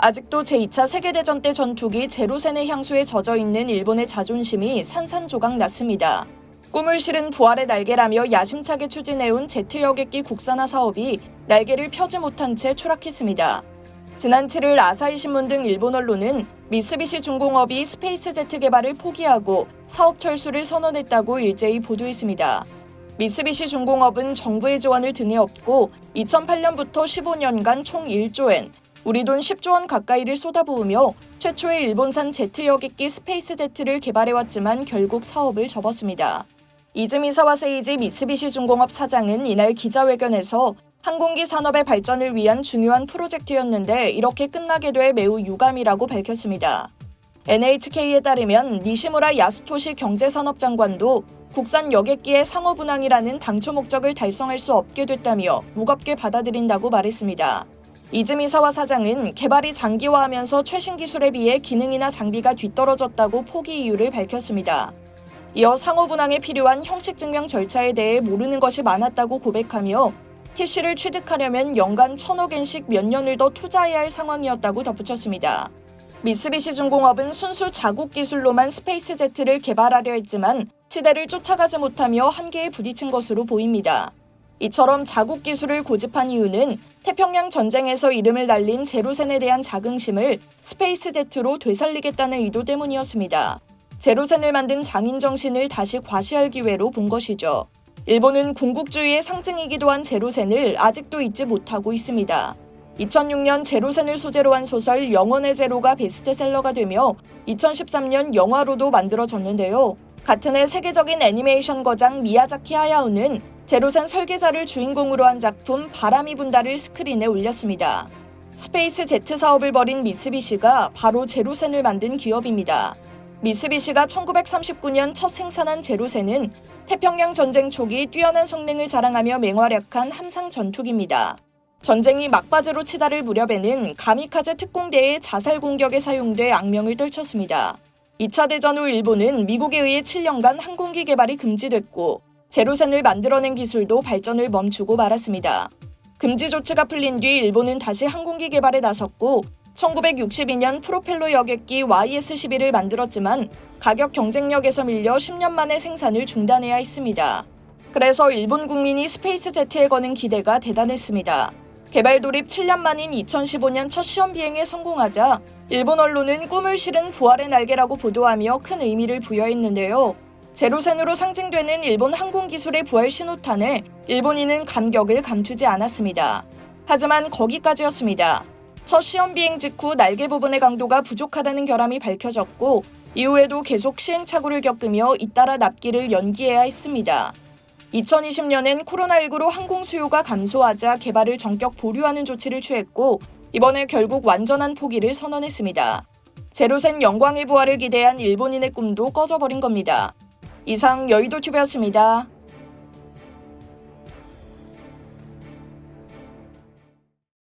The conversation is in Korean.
아직도 제2차 세계대전 때 전투기 제로센의 향수에 젖어있는 일본의 자존심이 산산조각 났습니다. 꿈을 실은 부활의 날개라며 야심차게 추진해온 제트 여객기 국산화 사업이 날개를 펴지 못한 채 추락했습니다. 지난 7일 아사히 신문 등 일본 언론은 미쓰비시 중공업이 스페이스제트 개발을 포기하고 사업 철수를 선언했다고 일제히 보도했습니다. 미쓰비시 중공업은 정부의 지원을 등에 업고 2008년부터 15년간 총 1조엔, 우리 돈 10조 원 가까이를 쏟아부으며 최초의 일본산 제트 여객기 스페이스제트를 개발해왔지만 결국 사업을 접었습니다. 이즈미사와 세이지 미쓰비시 중공업 사장은 이날 기자회견에서 항공기 산업의 발전을 위한 중요한 프로젝트였는데 이렇게 끝나게 돼 매우 유감이라고 밝혔습니다. NHK에 따르면 니시무라 야스토시 경제산업장관도 국산 여객기의 상업 운항이라는 당초 목적을 달성할 수 없게 됐다며 무겁게 받아들인다고 말했습니다. 이즈미사와 사장은 개발이 장기화하면서 최신 기술에 비해 기능이나 장비가 뒤떨어졌다고 포기 이유를 밝혔습니다. 이어 상업 운항에 필요한 형식 증명 절차에 대해 모르는 것이 많았다고 고백하며 TC를 취득하려면 연간 1,000억 엔씩 몇 년을 더 투자해야 할 상황이었다고 덧붙였습니다. 미쓰비시 중공업은 순수 자국 기술로만 스페이스제트를 개발하려 했지만 시대를 쫓아가지 못하며 한계에 부딪힌 것으로 보입니다. 이처럼 자국 기술을 고집한 이유는 태평양 전쟁에서 이름을 날린 제로센에 대한 자긍심을 스페이스제트로 되살리겠다는 의도 때문이었습니다. 제로센을 만든 장인 정신을 다시 과시할 기회로 본 것이죠. 일본은 군국주의의 상징이기도 한 제로센을 아직도 잊지 못하고 있습니다. 2006년 제로센을 소재로 한 소설 영원의 제로가 베스트셀러가 되며 2013년 영화로도 만들어졌는데요. 같은 해 세계적인 애니메이션 거장 미야자키 하야오는 제로센 설계자를 주인공으로 한 작품 바람이 분다를 스크린에 올렸습니다. 스페이스 제트 사업을 벌인 미쓰비시가 바로 제로센을 만든 기업입니다. 미쓰비시가 1939년 첫 생산한 제로센은 태평양 전쟁 초기 뛰어난 성능을 자랑하며 맹활약한 함상 전투기입니다. 전쟁이 막바지로 치달을 무렵에는 가미카제 특공대의 자살 공격에 사용돼 악명을 떨쳤습니다. 2차 대전 후 일본은 미국에 의해 7년간 항공기 개발이 금지됐고 제로센을 만들어낸 기술도 발전을 멈추고 말았습니다. 금지 조치가 풀린 뒤 일본은 다시 항공기 개발에 나섰고 1962년 프로펠러 여객기 YS-11을 만들었지만 가격 경쟁력에서 밀려 10년 만에 생산을 중단해야 했습니다. 그래서 일본 국민이 스페이스제트에 거는 기대가 대단했습니다. 개발 돌입 7년 만인 2015년 첫 시험 비행에 성공하자 일본 언론은 꿈을 실은 부활의 날개라고 보도하며 큰 의미를 부여했는데요. 제로센으로 상징되는 일본 항공기술의 부활 신호탄에 일본인은 감격을 감추지 않았습니다. 하지만 거기까지였습니다. 첫 시험 비행 직후 날개 부분의 강도가 부족하다는 결함이 밝혀졌고 이후에도 계속 시행착오를 겪으며 잇따라 납기를 연기해야 했습니다. 2020년엔 코로나19로 항공 수요가 감소하자 개발을 전격 보류하는 조치를 취했고 이번에 결국 완전한 포기를 선언했습니다. 제로센 영광의 부활을 기대한 일본인의 꿈도 꺼져버린 겁니다. 이상 여의도TV였습니다.